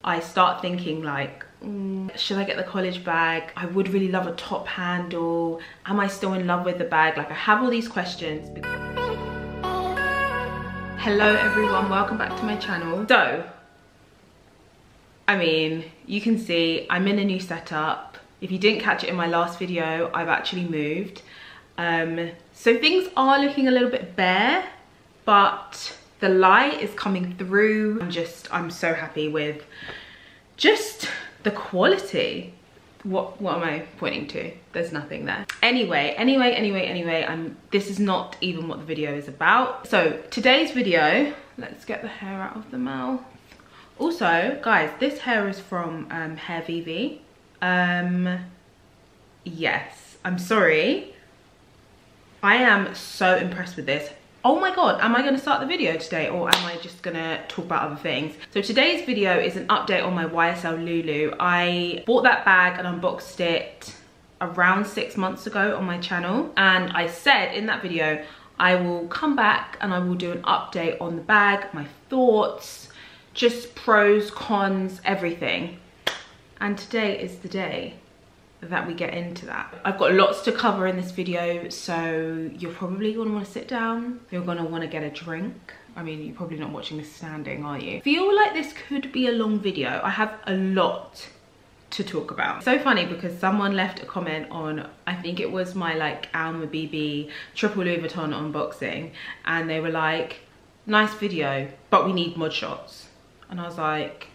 I start thinking like, should I get the college bag? I would really love a top handle. Am I still in love with the bag? Like, I have all these questions. Hello everyone, welcome back to my channel. So, I mean, you can see I'm in a new setup. If you didn't catch it in my last video, I've actually moved. So things are looking a little bit bare, but the light is coming through. I'm so happy with just the quality. What am I pointing to? There's nothing there. Anyway, this is not even what the video is about. So today's video, let's get the hair out of the mouth. Also, guys, this hair is from Hair VV. Yes, I'm sorry. I am so impressed with this. Oh my god, am I going to start the video today, or am I just going to talk about other things? So today's video is an update on my YSL Lou Lou. I bought that bag and unboxed it around 6 months ago on my channel, and I said in that video I will come back and I will do an update on the bag, my thoughts, just pros, cons, everything. And today is the day that we get into that. I've got lots to cover in this video, so you're probably gonna wanna sit down. You're gonna wanna get a drink. I mean, you're probably not watching this standing, are you? Feel like this could be a long video. I have a lot to talk about. So funny because someone left a comment on, I think it was my like Alma BB triple Louis Vuitton unboxing, and they were like, nice video, but we need mod shots. And I was like,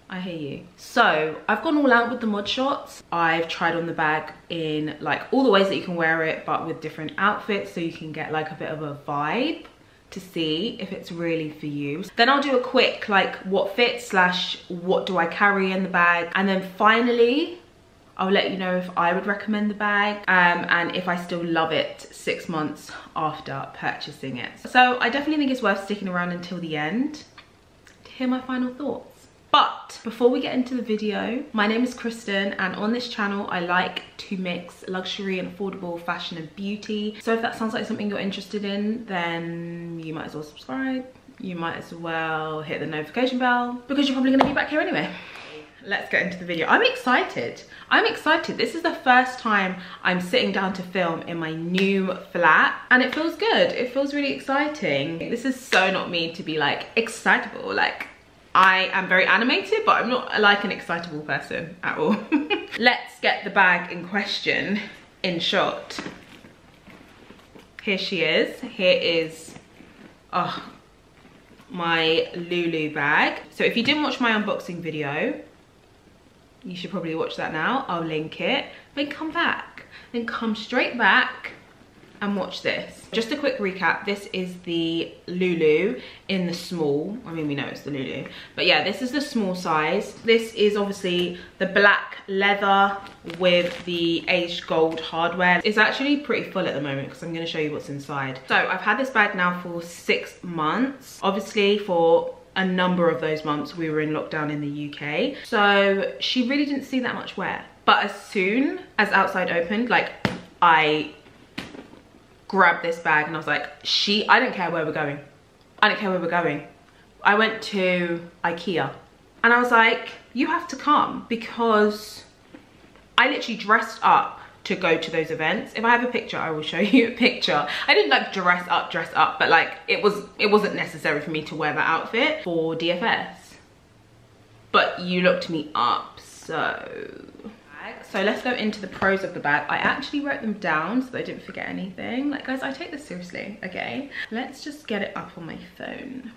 I hear you. So I've gone all out with the mod shots. I've tried on the bag in like all the ways that you can wear it, but with different outfits, so you can get like a bit of a vibe to see if it's really for you. Then I'll do a quick like what fits / what do I carry in the bag, and then finally I'll let you know if I would recommend the bag and if I still love it 6 months after purchasing it. So I definitely think it's worth sticking around until the end to hear my final thoughts. But before we get into the video, my name is Kristen, and on this channel I like to mix luxury and affordable fashion and beauty. So if that sounds like something you're interested in, then you might as well subscribe. You might as well hit the notification bell, because you're probably gonna be back here anyway. Let's get into the video. I'm excited. I'm excited. This is the first time I'm sitting down to film in my new flat, and it feels good. It feels really exciting. This is so not me to be like excitable. Like, I am very animated, but I'm not like an excitable person at all. Let's get the bag in question in shot. Here she is. Here is my Loulou bag. So if you didn't watch my unboxing video, you should probably watch that now. I'll link it. Then come back. Then come straight back and watch this. Just a quick recap, this is the Loulou in the small. I mean, we know it's the Loulou, but yeah, this is the small size. This is obviously the black leather with the aged gold hardware. It's actually pretty full at the moment because I'm going to show you what's inside. So I've had this bag now for 6 months. Obviously for a number of those months we were in lockdown in the UK, so she really didn't see that much wear. But as soon as outside opened, like, I grabbed this bag and I was like, I don't care where we're going. I don't care where we're going. I went to IKEA and I was like, you have to come, because I literally dressed up to go to those events. If I have a picture, I will show you a picture. I didn't like dress up, but like it wasn't necessary for me to wear that outfit for DFS. But you looked me up, so let's go into the pros of the bag. I actually wrote them down so that I didn't forget anything. Like, guys, I take this seriously, okay? Let's just get it up on my phone.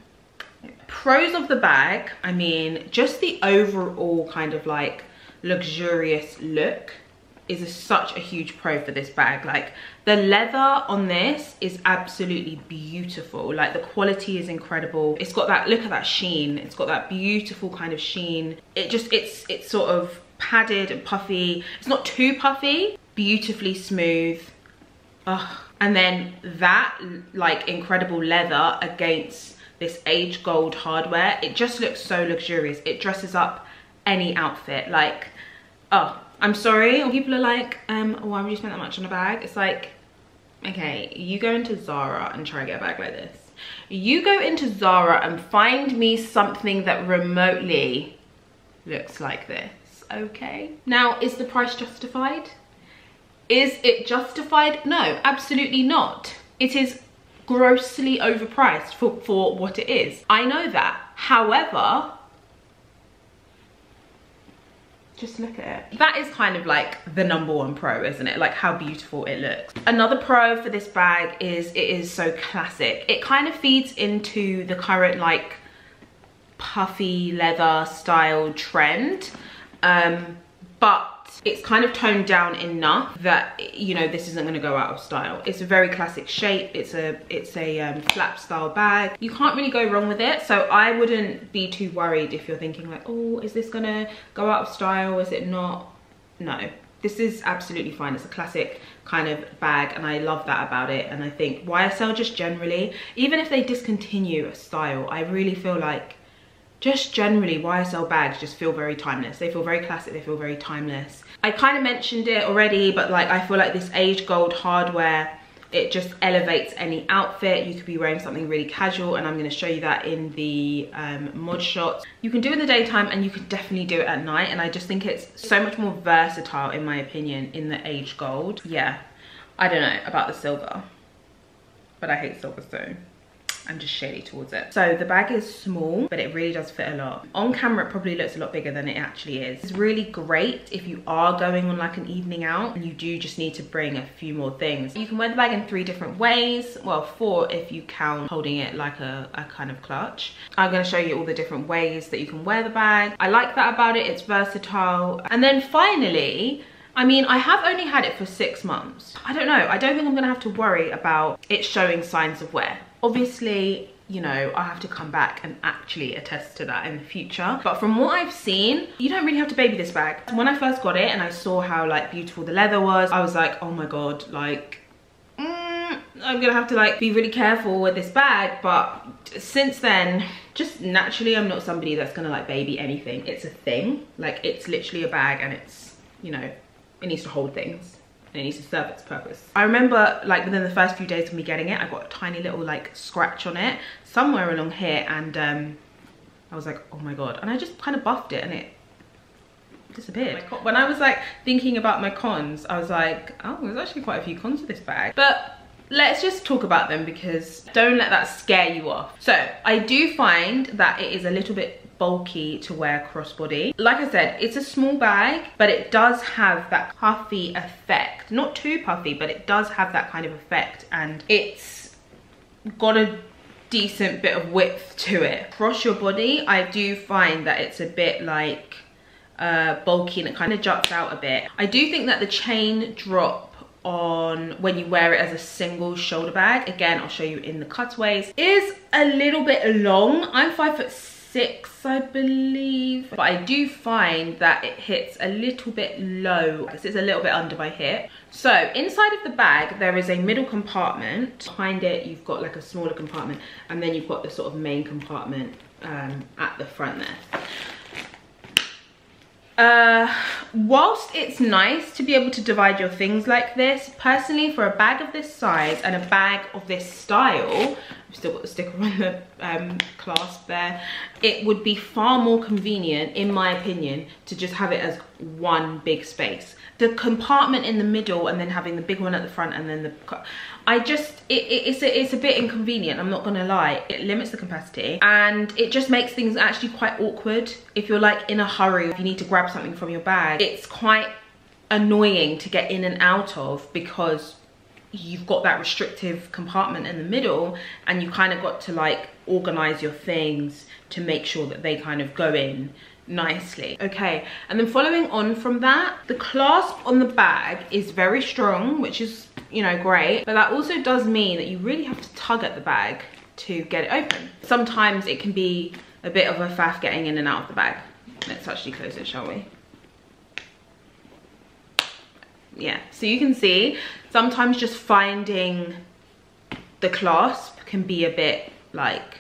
Pros of the bag, I mean, just the overall kind of like luxurious look is such a huge pro for this bag. Like, the leather on this is absolutely beautiful. Like, the quality is incredible. It's got that, look at that sheen. It's got that beautiful kind of sheen. It's sort of padded and puffy. It's not too puffy, beautifully smooth. And then that like incredible leather against this aged gold hardware, it just looks so luxurious. It dresses up any outfit. Like, I'm sorry, or people are like, why would you spend that much on a bag? It's like, okay, you go into Zara and try and get a bag like this. You go into Zara and find me something that remotely looks like this, okay? Now, is the price justified? Is it justified? No, absolutely not. It is grossly overpriced for what it is. I know that. However, just look at it. That is kind of like the #1 pro, isn't it? Like how beautiful it looks. Another pro for this bag is it is so classic. It kind of feeds into the current like puffy leather style trend, but it's kind of toned down enough that, you know, this isn't going to go out of style. It's a very classic shape. It's a flap style bag. You can't really go wrong with it. So I wouldn't be too worried if you're thinking like, oh, is this gonna go out of style? Is it not? No, this is absolutely fine. It's a classic kind of bag, and I love that about it. And I think YSL just generally, even if they discontinue a style, I really feel like just generally YSL bags just feel very timeless. They feel very classic, they feel very timeless. I kind of mentioned it already, but like I feel like this age gold hardware, it just elevates any outfit. You could be wearing something really casual, and I'm going to show you that in the mod shots. You can do it in the daytime and you can definitely do it at night, and I just think it's so much more versatile in my opinion in the age gold. Yeah, I don't know about the silver, but I hate silver, so I'm just shady towards it. So the bag is small, but it really does fit a lot. On camera, it probably looks a lot bigger than it actually is. It's really great if you are going on like an evening out and you do just need to bring a few more things. You can wear the bag in 3 different ways. Well, 4 if you count holding it like a kind of clutch. I'm gonna show you all the different ways that you can wear the bag. I like that about it, it's versatile. And then finally, I mean, I have only had it for 6 months. I don't know, I don't think I'm gonna have to worry about it showing signs of wear. Obviously, you know, I have to come back and actually attest to that in the future. But from what I've seen, you don't really have to baby this bag. When I first got it and I saw how like beautiful the leather was, I was like, oh my God, like, I'm gonna have to like be really careful with this bag. But since then, just naturally, I'm not somebody that's gonna like baby anything. It's a thing, like it's literally a bag, and it's, you know, it needs to hold things. It needs to serve its purpose. I remember like within the first few days of me getting it, I got a tiny little like scratch on it somewhere along here, and I was like, oh my God. And I just kind of buffed it and it disappeared. When I was like thinking about my cons, I was like, oh, there's actually quite a few cons to this bag. But let's just talk about them, because don't let that scare you off. So I do find that it is a little bit bulky to wear crossbody. Like I said, it's a small bag, but it does have that puffy effect. Not too puffy, but it does have that kind of effect, and it's got a decent bit of width to it. Across your body, I do find that it's a bit like bulky, and it kind of juts out a bit. I do think that the chain drop on when you wear it as a single shoulder bag, again I'll show you in the cutaways, is a little bit long. I'm 5'6", I believe, but I do find that it hits a little bit low. It's a little bit under my hip. So inside of the bag there is a middle compartment. Behind it you've got like a smaller compartment, and then you've got the sort of main compartment at the front there. Whilst it's nice to be able to divide your things like this, personally for a bag of this size and a bag of this style, I've still got the sticker on the clasp there, it would be far more convenient, in my opinion, to just have it as one big space. The compartment in the middle and then having the big one at the front, and then it's a bit inconvenient, I'm not gonna lie. It limits the capacity, and it just makes things actually quite awkward. If you're like in a hurry, if you need to grab something from your bag, it's quite annoying to get in and out of, because you've got that restrictive compartment in the middle, and you kind of got to like organize your things to make sure that they kind of go in nicely. Okay, and then following on from that, the clasp on the bag is very strong, which is, you know, great, but that also does mean that you really have to tug at the bag to get it open. Sometimes it can be a bit of a faff getting in and out of the bag. Let's actually close it, shall we? Yeah, so you can see sometimes just finding the clasp can be a bit like,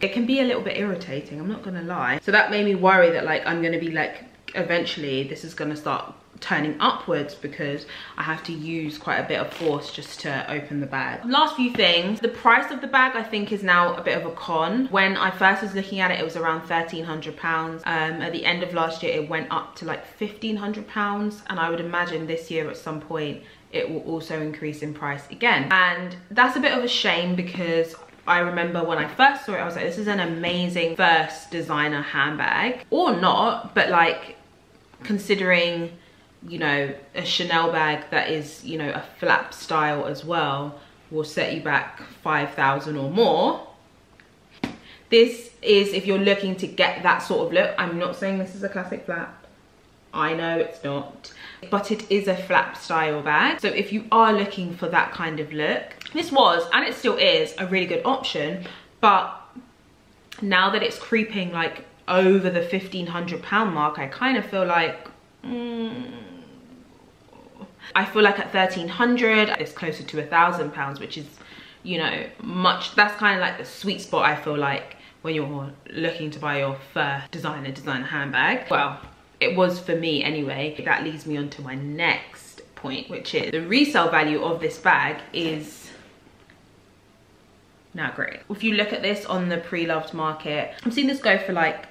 it can be a little bit irritating, I'm not gonna lie. So that made me worry that like I'm gonna be like, eventually this is gonna start turning upwards because I have to use quite a bit of force just to open the bag. Last few things, the price of the bag I think is now a bit of a con. When I first was looking at it, it was around £1,300. At the end of last year, it went up to like £1,500, and I would imagine this year at some point it will also increase in price again. And that's a bit of a shame because I remember when I first saw it, I was like, this is an amazing first designer handbag. Or not, but like considering, you know, a Chanel bag that is, you know, a flap style as well will set you back 5,000 or more. This is if you're looking to get that sort of look. I'm not saying this is a classic flap. I know it's not, but it is a flap style bag. So if you are looking for that kind of look, this was, and it still is, a really good option. But now that it's creeping like over the £1,500 mark, I kind of feel like, I feel like at 1,300, it's closer to £1,000, which is, you know, much, that's kind of like the sweet spot I feel like when you're looking to buy your first designer handbag. Well, it was for me anyway. That leads me on to my next point, which is the resale value of this bag is not great. If you look at this on the pre-loved market, I've seen this go for like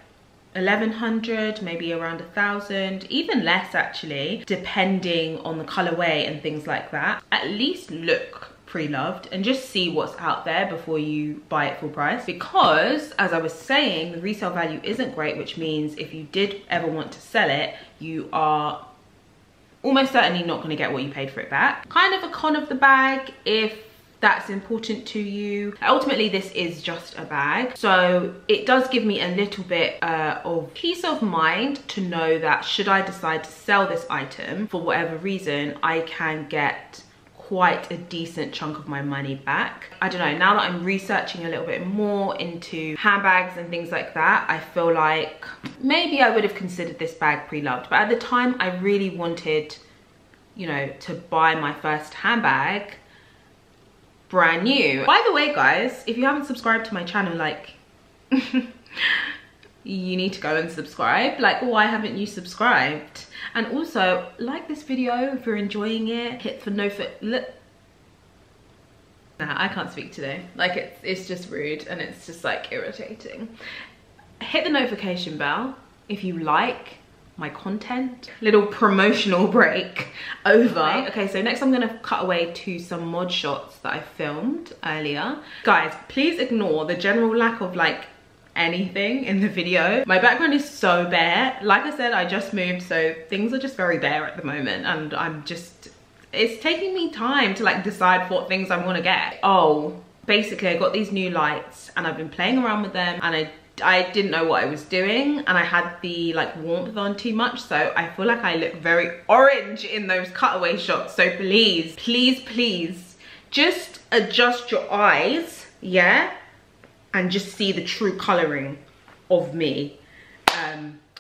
1,100, maybe around 1,000, even less actually, depending on the colorway and things like that. At least look pre-loved and just see what's out there before you buy it full price, because as I was saying, the resale value isn't great, which means if you did ever want to sell it, you are almost certainly not going to get what you paid for it back. Kind of a con of the bag if that's important to you. Ultimately, this is just a bag, so it does give me a little bit of peace of mind to know that should I decide to sell this item for whatever reason, I can get quite a decent chunk of my money back. I don't know, now that I'm researching a little bit more into handbags and things like that, I feel like maybe I would have considered this bag pre-loved, but at the time I really wanted, you know, to buy my first handbag brand new. By the way guys, if you haven't subscribed to my channel, like you need to go and subscribe. Like, why haven't you subscribed? And also like this video if you're enjoying it. Hit the Nah, I can't speak today. Like it's just rude and it's just like irritating. Hit the notification bell if you like my content. Little promotional break over. Okay, so next I'm gonna cut away to some mod shots that I filmed earlier. Guys, please ignore the general lack of like anything in the video. My background is so bare. Like I said, I just moved, so things are just very bare at the moment, and I'm just, it's taking me time to like decide what things I want to get. Oh, basically I got these new lights and I've been playing around with them, and I didn't know what I was doing, and I had the like warmth on too much, so I feel like I look very orange in those cutaway shots. So please, please, please just adjust your eyes, yeah, and just see the true coloring of me.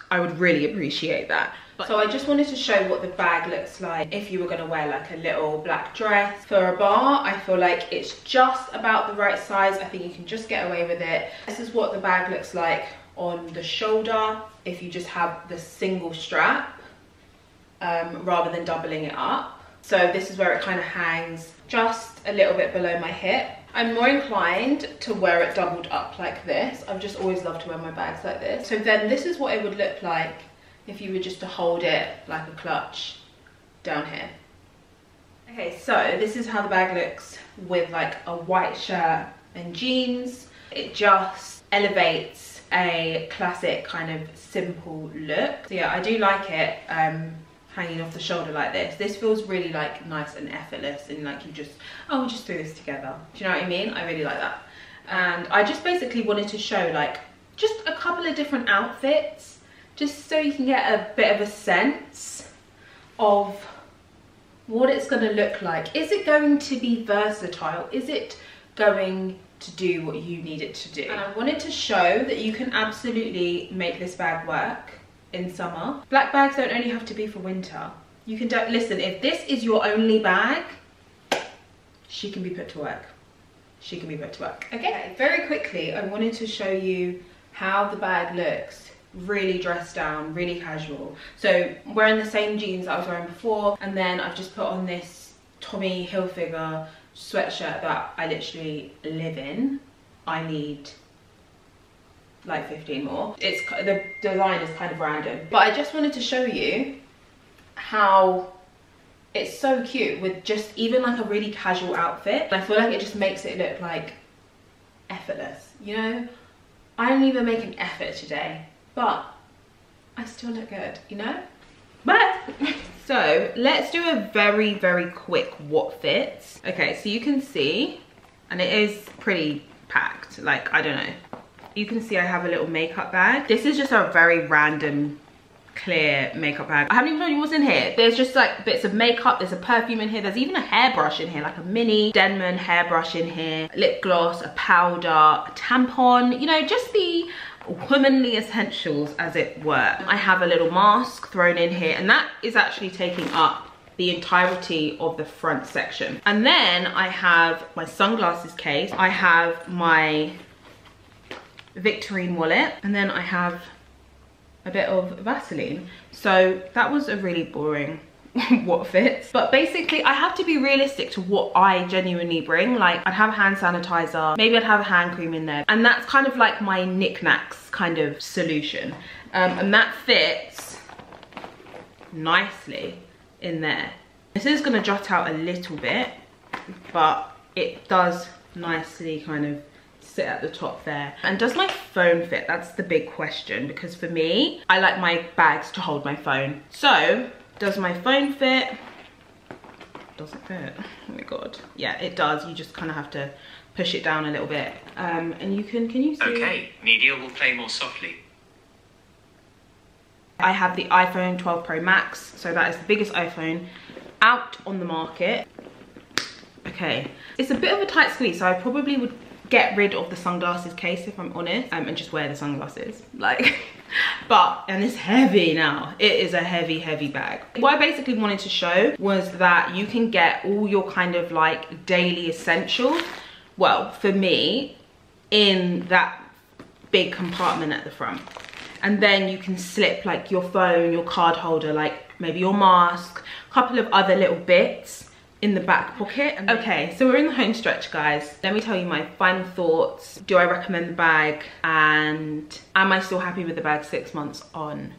I would really appreciate that. So I just wanted to show what the bag looks like if you were gonna wear like a little black dress. For a bar, I feel like it's just about the right size. I think you can just get away with it. This is what the bag looks like on the shoulder if you just have the single strap rather than doubling it up. So this is where it kind of hangs just a little bit below my hip. I'm more inclined to wear it doubled up like this. I've just always loved to wear my bags like this. So then this is what it would look like if you were just to hold it like a clutch down here. Okay, so this is how the bag looks with like a white shirt and jeans. It just elevates a classic kind of simple look. So yeah, I do like it hanging off the shoulder like this. This feels really like nice and effortless, and like you just, oh, we'll just do this together. Do you know what I mean? I really like that. And I just basically wanted to show like just a couple of different outfits, just so you can get a bit of a sense of what it's going to look like. Is it going to be versatile? Is it going to do what you need it to do? And I wanted to show that you can absolutely make this bag work in summer. Black bags don't only have to be for winter. You can listen, if this is your only bag, she can be put to work. She can be put to work. Okay, very quickly I wanted to show you how the bag looks really dressed down, really casual. So wearing the same jeans that I was wearing before, and then I've just put on this Tommy Hilfiger sweatshirt that I literally live in. I need like 15 more. It's the design is kind of random, but I just wanted to show you how it's so cute with just even like a really casual outfit. I feel like it just makes it look like effortless, you know? I didn't even make an effort today, but I still look good, you know? But so let's do a very, very quick what fits. Okay, so you can see, and it is pretty packed, like, I don't know. You can see I have a little makeup bag. This is just a very random clear makeup bag. I haven't even told you what's in here. There's just like bits of makeup, there's a perfume in here, there's even a hairbrush in here, like a mini Denman hairbrush in here, lip gloss, a powder, a tampon, you know, just the womanly essentials as it were. I have a little mask thrown in here, and that is actually taking up the entirety of the front section. And then I have my sunglasses case, I have my Victorine wallet, and then I have a bit of Vaseline. So that was a really boring what fits, but basically I have to be realistic to what I genuinely bring. Like, I'd have a hand sanitizer, maybe I'd have a hand cream in there, and that's kind of like my knickknacks kind of solution, and that fits nicely in there. This is going to jut out a little bit, but it does nicely kind of sit at the top there. And does my phone fit? That's the big question, because for me, I like my bags to hold my phone. So does my phone fit? Does it fit? Oh my god. Yeah, it does. You just kind of have to push it down a little bit, and you can you see? Okay, media will play more softly. I have the iPhone 12 Pro Max, so that is the biggest iPhone out on the market. Okay, it's a bit of a tight squeeze, so I probably would get rid of the sunglasses case if I'm honest, and just wear the sunglasses, like. But, and it's heavy now, it is a heavy bag. What I basically wanted to show was that you can get all your kind of like daily essentials, well, for me, in that big compartment at the front. And then you can slip like your phone, your card holder, like maybe your mask, a couple of other little bits in the back pocket. Okay, so we're in the home stretch, guys. Let me tell you my final thoughts. Do I recommend the bag? And am I still happy with the bag 6 months on?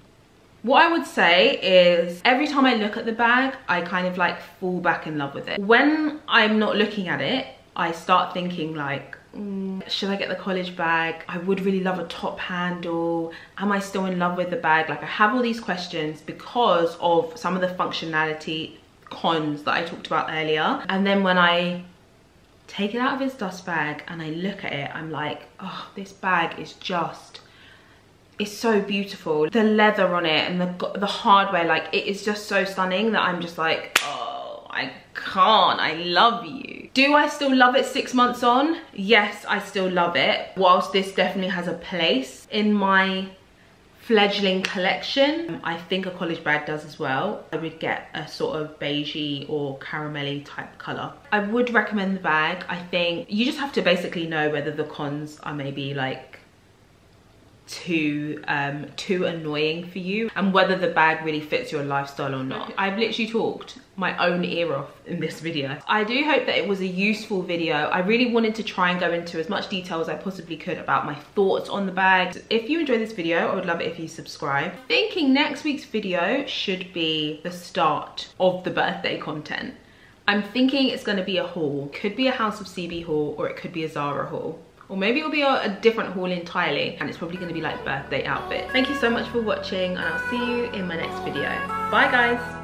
What I would say is every time I look at the bag, I kind of like fall back in love with it. When I'm not looking at it, I start thinking like, should I get the college bag? I would really love a top handle. Am I still in love with the bag? Like, I have all these questions because of some of the functionality cons that I talked about earlier. And then when I take it out of its dust bag and I look at it, I'm like, oh, this bag is just, it's so beautiful. The leather on it and the hardware, like, it is just so stunning that I'm just like, oh, I can't, I love you. Do I still love it 6 months on? Yes, I still love it. Whilst this definitely has a place in my fledgling collection, I think a college bag does as well. I would get a sort of beigey or caramelly type color. I would recommend the bag. I think you just have to basically know whether the cons are maybe like too annoying for you, and whether the bag really fits your lifestyle or not. I've literally talked my own ear off in this video. I do hope that it was a useful video. I really wanted to try and go into as much detail as I possibly could about my thoughts on the bag. If you enjoyed this video, I would love it if you subscribe. Thinking next week's video should be the start of the birthday content. I'm thinking it's going to be a haul. Could be a House of CB haul, or it could be a Zara haul. Or maybe it'll be a different haul entirely, and it's probably going to be like birthday outfit. Thank you so much for watching, and I'll see you in my next video. Bye guys.